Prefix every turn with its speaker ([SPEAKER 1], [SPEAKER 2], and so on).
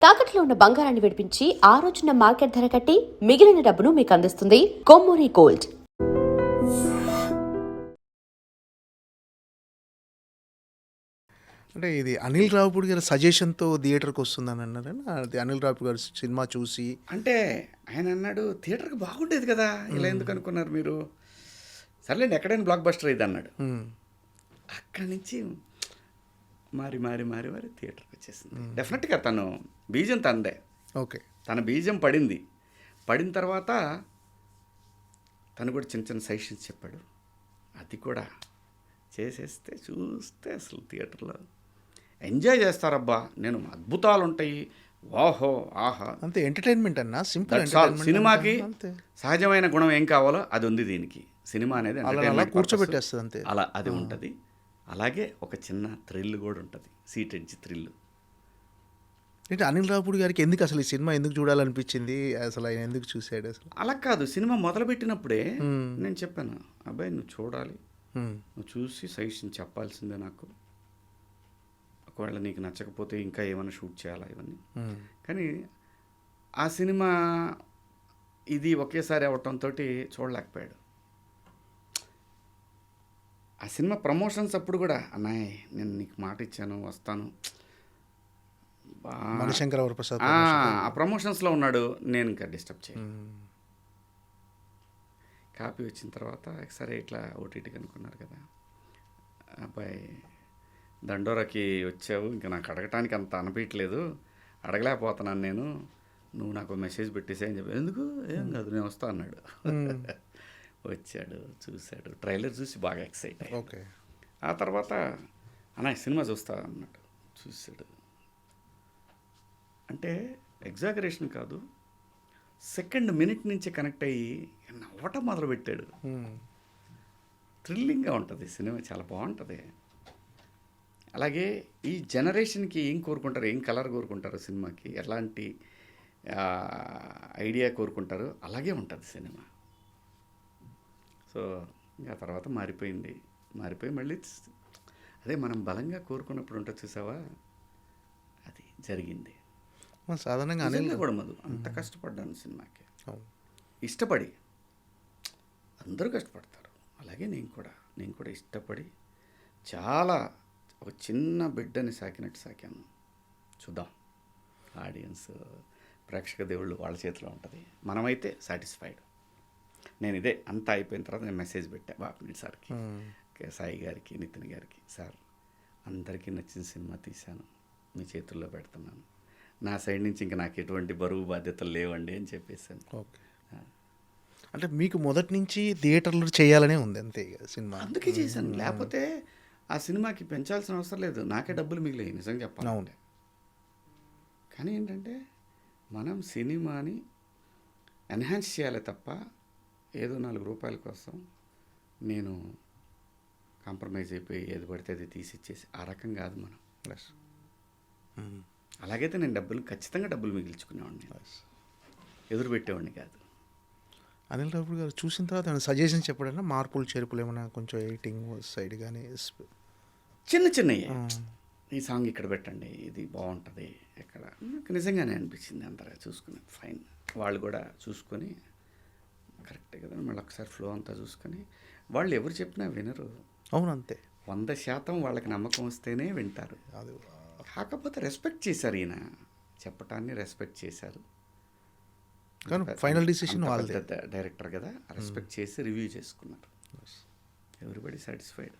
[SPEAKER 1] తాకట్లో ఉన్న బంగారాన్ని విడిపించి ఆ రోజున మార్కెట్ ధర కట్టి మిగిలిన డబ్బును మీకు అందిస్తుంది కొమ్మూరి గోల్డ్.
[SPEAKER 2] అంటే ఇది అనిల్ రావిపూడి గారి సజెషన్తో థియేటర్కి వస్తుందని అన్నారని, అది అనిల్ రావిపూడి గారి సినిమా చూసి
[SPEAKER 3] అంటే ఆయన అన్నాడు థియేటర్కి బాగుండేది కదా, ఇలా ఎందుకు అనుకున్నారు మీరు, సర్లేండి ఎక్కడైనా బ్లాక్ బస్టర్ ఇది అన్నాడు. అక్కడి నుంచి మారి మారి మారి మారి థియేటర్కి వచ్చేసింది. డెఫినెట్గా తను బీజం తందే,
[SPEAKER 2] ఓకే,
[SPEAKER 3] తన బీజం పడింది. పడిన తర్వాత తను కూడా చిన్న చిన్న సజెషన్స్ చెప్పాడు. అది కూడా చేసేస్తే చూస్తే అసలు థియేటర్లో ఎంజాయ్ చేస్తారబ్బా. నేను అద్భుతాలు ఉంటాయి, వాహో ఆహా,
[SPEAKER 2] అంతే. ఎంటర్టైన్మెంట్ అన్న సింపుల్.
[SPEAKER 3] సినిమాకి సహజమైన గుణం ఏం కావాలో అది ఉంది దీనికి. సినిమా అనేది
[SPEAKER 2] కూర్చోబెట్టేస్తుంది అంతే,
[SPEAKER 3] అలా అది ఉంటుంది. అలాగే ఒక చిన్న థ్రిల్ కూడా ఉంటుంది, సీట్ ఎడ్జ్ థ్రిల్.
[SPEAKER 2] అంటే అనిల్ రావిపూడి గారికి ఎందుకు అసలు ఈ సినిమా ఎందుకు చూడాలనిపించింది, అసలు ఆయన ఎందుకు చూసాడు అసలు?
[SPEAKER 3] అలా కాదు, సినిమా మొదలుపెట్టినప్పుడే నేను చెప్పాను, అబ్బాయి నువ్వు చూడాలి, నువ్వు చూసి సజెషన్ చెప్పాల్సిందే నాకు, ఒకవేళ నీకు నచ్చకపోతే ఇంకా ఏమైనా షూట్ చేయాలా ఇవన్నీ. కానీ ఆ సినిమా ఇది ఒకేసారి అవటంతో చూడలేకపోయాడు. ఆ సినిమా ప్రమోషన్స్ అప్పుడు కూడా, అన్నయ్య నేను నీకు మాట ఇచ్చాను వస్తాను,
[SPEAKER 2] మణిశంకర వరప్రసాద్
[SPEAKER 3] ఆ ప్రమోషన్స్లో ఉన్నాడు, నేను ఇంకా డిస్టర్బ్ చేయను. కాపీ వచ్చిన తర్వాత సరే ఇట్లా ఓటీటీకి అనుకున్నారు కదా, అబ్బాయి దండోరాకి వచ్చావు, ఇంకా నాకు అడగటానికి అంత అనిపించలేదు, అడగలేకపోతున్నాను నేను, నువ్వు నాకు మెసేజ్ పెట్టేసాయని చెప్పి, ఎందుకు ఏం కాదు నేను వస్తా అన్నాడు. వచ్చాడు, చూశాడు, ట్రైలర్ చూసి బాగా ఎక్సైట్ అయ్యాడు.
[SPEAKER 2] ఓకే,
[SPEAKER 3] ఆ తర్వాత అన్న సినిమా చూస్తా అన్నాడు, చూశాడు. అంటే ఎగ్జాగరేషన్ కాదు, సెకండ్ మినిట్ నుంచి కనెక్ట్ అయ్యి నవ్వటం మొదలుపెట్టాడు. థ్రిల్లింగ్గా ఉంటుంది సినిమా, చాలా బాగుంటుంది. అలాగే ఈ జనరేషన్కి ఏం కోరుకుంటారు, ఏం కలర్ కోరుకుంటారు, సినిమాకి ఎలాంటి ఐడియా కోరుకుంటారు, అలాగే ఉంటుంది సినిమా. సో ఇంకా తర్వాత మారిపోయి మళ్ళీ అదే మనం బలంగా కోరుకున్నప్పుడు ఉంటుంది చూసావా, అది జరిగింది.
[SPEAKER 2] సాధారణంగా
[SPEAKER 3] అనిల్ కూడా మధు అంత కష్టపడ్డాను సినిమాకి, ఇష్టపడి, అందరూ కష్టపడతారు, అలాగే నేను కూడా ఇష్టపడి చాలా ఒక చిన్న బిడ్డని సాకినట్టు సాకాను. చూద్దాం, ఆడియన్స్ ప్రేక్షక దేవుళ్ళు వాళ్ళ చేతిలో ఉంటుంది, మనమైతే సాటిస్ఫైడ్. నేను ఇదే అంతా అయిపోయిన తర్వాత నేను మెసేజ్ పెట్టా బాపినేని సార్కి, సాయి గారికి, నితిన్ గారికి, సార్ అందరికీ నచ్చిన సినిమా తీశాను, మీ చేతుల్లో పెడుతున్నాను, నా సైడ్ నుంచి ఇంకా నాకు ఎటువంటి బరువు బాధ్యతలు లేవండి అని చెప్పేసాను.
[SPEAKER 2] ఓకే, అంటే మీకు మొదటి నుంచి థియేటర్లో చేయాలనే ఉంది అంతే సినిమా,
[SPEAKER 3] అందుకే చేశాను. లేకపోతే ఆ సినిమాకి పెంచాల్సిన అవసరం లేదు, నాకే డబ్బులు మిగిలాయి నిజంగా చెప్పాలి. కానీ ఏంటంటే మనం సినిమాని ఎన్హాన్స్ చేయాలి తప్ప ఏదో 4 రూపాయల కోసం నేను కాంప్రమైజ్ అయిపోయి ఏది పడితే అది తీసిచ్చేసి ఆ రకం కాదు మనం. అలాగైతే నేను ఖచ్చితంగా డబ్బులు మిగిల్చుకునేవాడిని, ఎదురు పెట్టేవాడిని కాదు.
[SPEAKER 2] అనిల్ రావిపూడి గారు చూసిన తర్వాత సజెషన్ చెప్పడన్నా, మార్పులు చేర్పులు ఏమైనా కొంచెం ఎడిటింగ్ సైడ్ కానీ
[SPEAKER 3] చిన్నవి, ఈ సాంగ్ ఇక్కడ పెట్టండి, ఇది బాగుంటుంది ఎక్కడ, నాకు నిజంగానే అనిపించింది. అందరూ చూసుకుని ఫైన్, వాళ్ళు కూడా చూసుకొని కరెక్టే కదా, మళ్ళీ ఒకసారి ఫ్లో అంతా చూసుకొని, వాళ్ళు ఎవరు చెప్పినా వినరు.
[SPEAKER 2] అవును, అంతే.
[SPEAKER 3] 100% వాళ్ళకి నమ్మకం వస్తేనే వింటారు. కాకపోతే రెస్పెక్ట్ చేశారు, ఈయన చెప్పటాన్ని రెస్పెక్ట్ చేశారు.
[SPEAKER 2] ఫైనల్ డిసిషన్
[SPEAKER 3] డైరెక్టర్ కదా, రెస్పెక్ట్ చేసి రివ్యూ చేసుకున్నారు. Everybody satisfied.